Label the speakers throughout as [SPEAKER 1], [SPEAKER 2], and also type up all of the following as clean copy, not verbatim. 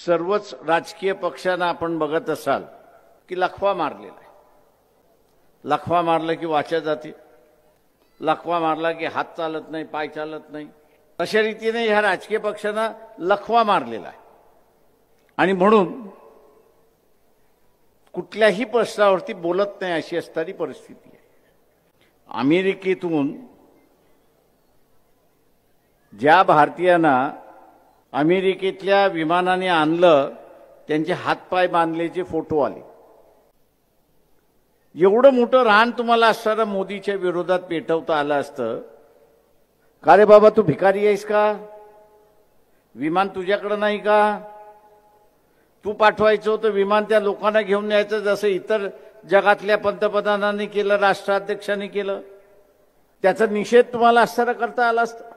[SPEAKER 1] सर्वच राजकीय पक्षांना आपण बघत असाल की लखवा मारलेला आहे। लखवा मारलं की वाचा जाते, लखवा मारला की हात चालत नाही, पाय चालत नाही, अशा रीतीने ह्या राजकीय पक्षांना लखवा मारलेला आहे। आणि म्हणून कुठल्याही प्रश्नावरती बोलत नाही अशी असणारी परिस्थिती आहे। अमेरिकेतून ज्या भारतीयांना अमेरिकेतल्या विमानाने आणलं त्यांचे हातपाय बांधलेचे फोटो आले। एवढं मोठं रान तुम्हाला असताना मोदीच्या विरोधात पेटवता आलं असतं का रे बाबा, तू भिकारी आहेस का? विमान तुझ्याकडे नाही का? तू पाठवायचं होतं विमान, त्या लोकांना घेऊन यायचं जसं इतर जगातल्या पंतप्रधानांनी केलं, राष्ट्राध्यक्षांनी केलं। त्याचा निषेध तुम्हाला असताना करता आला असता।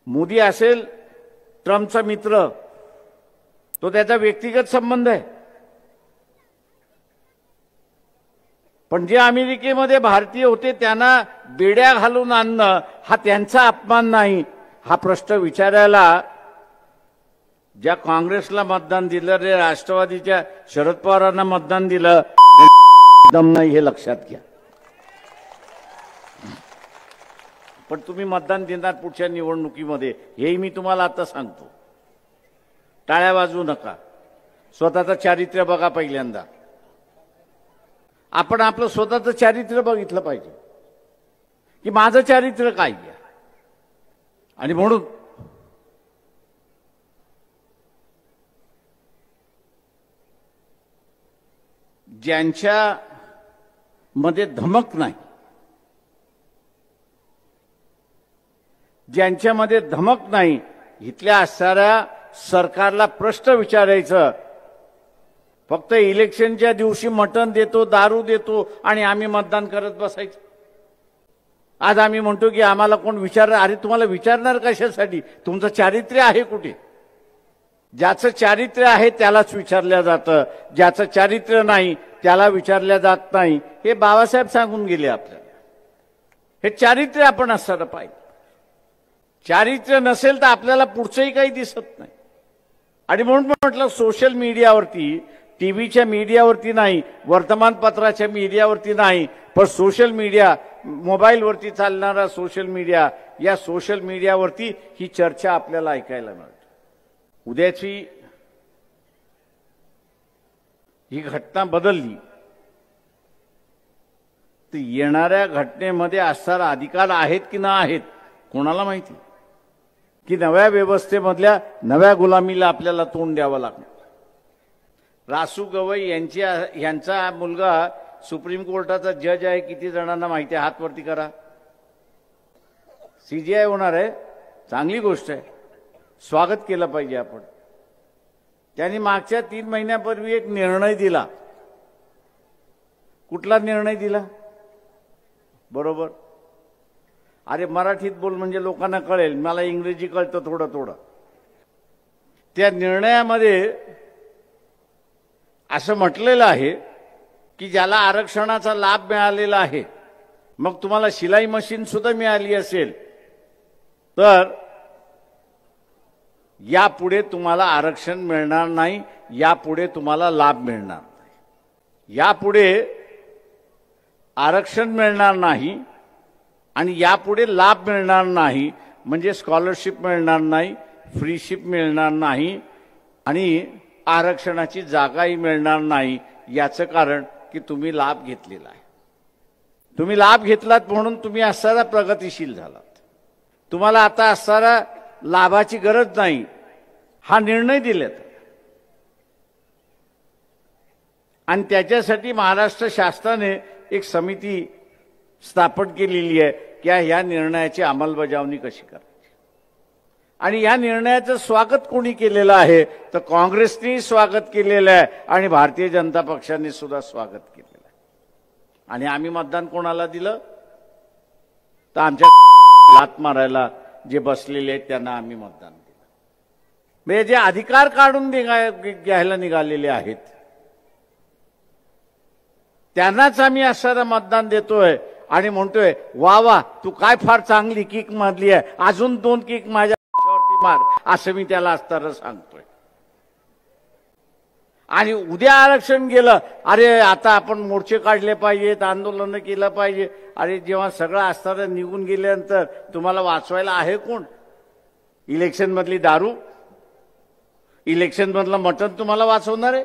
[SPEAKER 1] मोदी असेल ट्रम्पचा मित्र, तो त्याचा व्यक्तिगत संबंध आहे, पण जे अमेरिकेमध्ये भारतीय होते त्यांना बेड्या घालून आणणं हा त्यांचा अपमान नाही? हा प्रश्न विचारायला ज्या काँग्रेसला मतदान दिलं रे, राष्ट्रवादीच्या शरद पवारांना मतदान दिलं, दम नाही हे लक्षात घ्या। पण तुम्ही मतदान देणार पुढच्या निवडणुकीमध्ये, हेही मी तुम्हाला आता सांगतो। टाळ्या वाजवू नका, स्वतःचं चारित्र्य बघा। पहिल्यांदा आपण आपलं स्वतःचं चारित्र्य बघितलं पाहिजे की माझं चारित्र्य काय आहे। आणि म्हणून ज्यांच्या मध्ये धमक नाही, ज्यांच्यामध्ये धमक नाही, इथल्या असणाऱ्या सरकारला प्रश्न विचारायचं। फक्त इलेक्शनच्या दिवशी मटण देतो, दारू देतो आणि आम्ही मतदान करत बसायचं। आज आम्ही म्हणतो की आम्हाला कोण विचारणार? अरे तुम्हाला विचारणार कशासाठी? तुमचं चारित्र्य आहे कुठे? ज्याचं चारित्र्य आहे त्यालाच विचारलं जातं, ज्याचं चारित्र्य नाही त्याला विचारलं जात नाही। हे बाबासाहेब सांगून गेले आपल्याला। हे चारित्र्य आपण असताना पाहिजे। चारित्र्य नसेल तर आपल्याला पुढचंही काही दिसत नाही। आणि म्हणून म्हटलं सोशल मीडियावरती, टीव्हीच्या मीडियावरती नाही, वर्तमानपत्राच्या मीडियावरती नाही, पण सोशल मीडिया, मोबाईलवरती चालणारा सोशल मीडिया, या सोशल मीडियावरती ही चर्चा आपल्याला ऐकायला मिळते। उद्याची ही घटना बदलली तर येणाऱ्या घटनेमध्ये असणारा अधिकार आहेत की नाही आहेत कोणाला माहिती? की नव्या व्यवस्थेमधल्या नव्या गुलामीला आपल्याला तोंड द्यावं लागणार। रासू गवई यांचा मुलगा सुप्रीम कोर्टाचा जज आहे, किती जणांना माहिती आहे? हात वरती करा। सीजीआय होणार आहे, चांगली गोष्ट आहे, स्वागत केलं पाहिजे आपण। त्यांनी मागच्या 3 महिन्यापूर्वी एक निर्णय दिला। कुठला निर्णय दिला? बरोबर, अरे मराठीत बोल म्हणजे लोकांना कळेल, मला इंग्रजी कळतं थोडं थोडं। त्या निर्णयामध्ये असं म्हटलेलं आहे की ज्याला आरक्षणाचा लाभ मिळालेला आहे, मग तुम्हाला शिलाई मशीन सुद्धा मिळाली असेल, तर यापुढे तुम्हाला आरक्षण मिळणार नाही, यापुढे तुम्हाला लाभ मिळणार नाही। यापुढे आरक्षण मिळणार नाही आणि यापुढे लाभ मिळणार नाही, म्हणजे स्कॉलरशिप मिळणार नाही, फ्रीशिप मिळणार नाही आणि आरक्षणाची जागाही मिळणार नाही। याचं कारण की तुम्ही लाभ घेतलेला आहे। तुम्ही लाभ घेतलात म्हणून तुम्ही असणारा प्रगतिशील झालात। तुम्हाला आता असणारा लाभाची गरज नाही, हा निर्णय दिलेत। आणि त्याच्यासाठी महाराष्ट्र शासनाने एक समिती स्थापन केलेली आहे की ह्या निर्णयाची अंमलबजावणी कशी करायची। आणि या निर्णयाचं स्वागत कोणी केलेलं आहे? तर काँग्रेसने स्वागत केलेलं आहे आणि भारतीय जनता पक्षाने सुद्धा स्वागत केलेलं आहे। आणि आम्ही मतदान कोणाला दिलं? तर आमच्या लात मारायला जे बसलेले आहेत त्यांना आम्ही मतदान दिलं। म्हणजे जे अधिकार काढून घ्यायला निघालेले आहेत त्यांनाच आम्ही असणारं मतदान देतोय आणि म्हणतोय वा वा, तू काय फार चांगली किक मारली आहे, अजून 2 किक माझ्यावरती मार, असं मी त्याला असताना सांगतोय। आणि उद्या आरक्षण गेलं, अरे आता आपण मोर्चे काढले पाहिजेत, आंदोलन केलं पाहिजे. अरे जेव्हा सगळं असताना निघून गेल्यानंतर तुम्हाला वाचवायला आहे कोण? इलेक्शन मधली दारू, इलेक्शन मधलं मटण तुम्हाला वाचवणार आहे?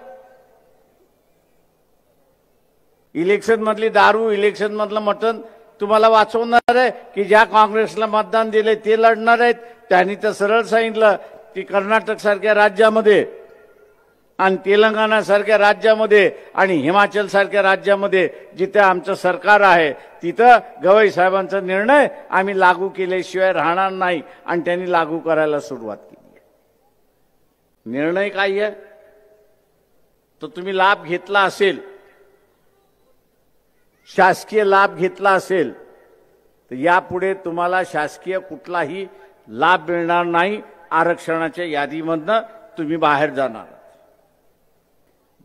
[SPEAKER 1] इलेक्शन मधली दारू, इलेक्शन मधलं मटण तुम्हाला वाचवणार आहे की ज्या काँग्रेसला मतदान दिले ते लढणार आहेत? त्यांनी तर सरळ सांगितलं की कर्नाटक सारख्या राज्यामध्ये आणि तेलंगणा सारख्या राज्यामध्ये आणि हिमाचल सारख्या राज्यामध्ये जिथे आमचं सरकार आहे तिथं गवई साहेबांचा निर्णय आम्ही लागू केल्याशिवाय राहणार नाही, आणि त्यांनी लागू करायला सुरुवात केली आहे. निर्णय काय आहे? तो तुम्ही लाभ घेतला असेल, शासकीय लाभ घेतला असेल, तर यापुढे तुम्हाला शासकीय कुठलाही लाभ मिळणार नाही. आरक्षणाच्या यादीमधनं तुम्ही बाहेर जाणार.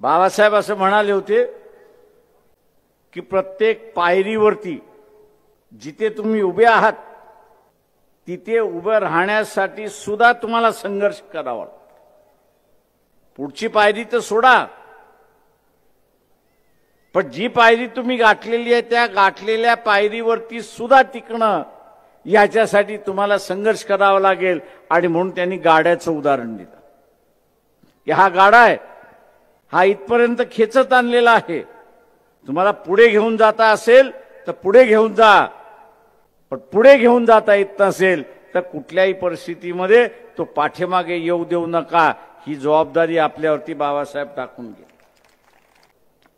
[SPEAKER 1] बाबासाहेब असं म्हणाले होते की प्रत्येक पायरीवरती जिथे तुम्ही उभे आहात तिथे उभं राहण्यासाठी सुद्धा तुम्हाला संघर्ष करावा. पुढची पायरी तर सोडा, पण जी पायरी तुम्ही गाठलेली आहे त्या गाठलेल्या पायरीवरती सुद्धा टिकणं, याच्यासाठी तुम्हाला संघर्ष करावा लागेल. आणि म्हणून त्यांनी गाड्याचं उदाहरण दिलं की हा गाडा आहे, हा इथपर्यंत खेचत आणलेला आहे. तुम्हाला पुढे घेऊन जाता असेल तर पुढे घेऊन जा, पण पुढे घेऊन जाता येत नसेल तर कुठल्याही परिस्थितीमध्ये तो पाठीमागे येऊ देऊ नका. ही जबाबदारी आपल्यावरती बाबासाहेब टाकून गेले.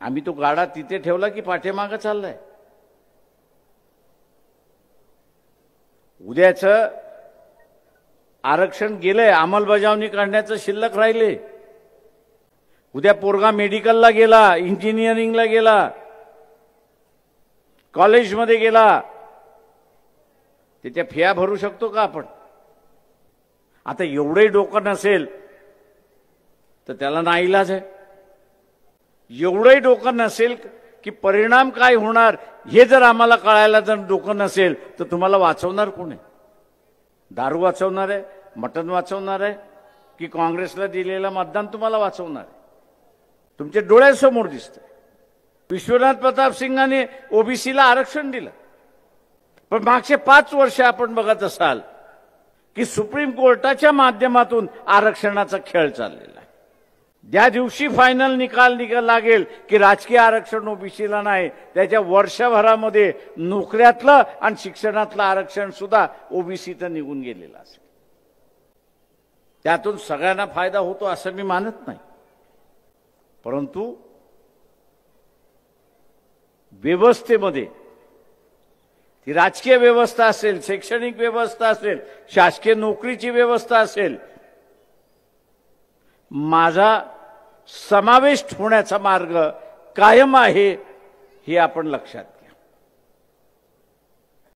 [SPEAKER 1] आम्ही तो गाडा तिथे ठेवला की पाठीमागे चाललाय. उद्याचं आरक्षण गेलंय, अंमलबजावणी करण्याचं शिल्लक राहिले. उद्या पोरगा मेडिकलला गेला, इंजिनिअरिंगला गेला, कॉलेजमध्ये गेला, त्याच्या फिया भरू शकतो का आपण? आता एवढंही डोकं नसेल तर त्याला नाईलाज आहे. एवढंही डोकं नसेल की परिणाम काय होणार हे जर आम्हाला कळायला जर डोकं नसेल तर तुम्हाला वाचवणार कोण आहे? दारू वाचवणार आहे, मटण वाचवणार आहे की काँग्रेसला दिलेलं मतदान तुम्हाला वाचवणार आहे? तुमच्या डोळ्यासमोर दिसतंय. विश्वनाथ प्रताप सिंगांनी ओबीसीला आरक्षण दिलं, पण मागचे 5 वर्ष आपण बघत असाल की सुप्रीम कोर्टाच्या माध्यमातून आरक्षणाचा खेळ चाललेला आहे. ज्या दिवशी फायनल निकाल लागेल की राजकीय आरक्षण ओबीसीला नाही, त्याच्या वर्षभरामध्ये नोकऱ्यातलं आणि शिक्षणातलं आरक्षण सुद्धा ओबीसीचं निघून गेलेलं असेल. त्यातून सगळ्यांना फायदा होतो असं मी मानत नाही, परंतु व्यवस्थेमध्ये ती राजकीय व्यवस्था असेल, शैक्षणिक व्यवस्था असेल, शासकीय नोकरीची व्यवस्था असेल, माझा समावेश होण्याचा मार्ग कायम आहे हे आपण लक्षात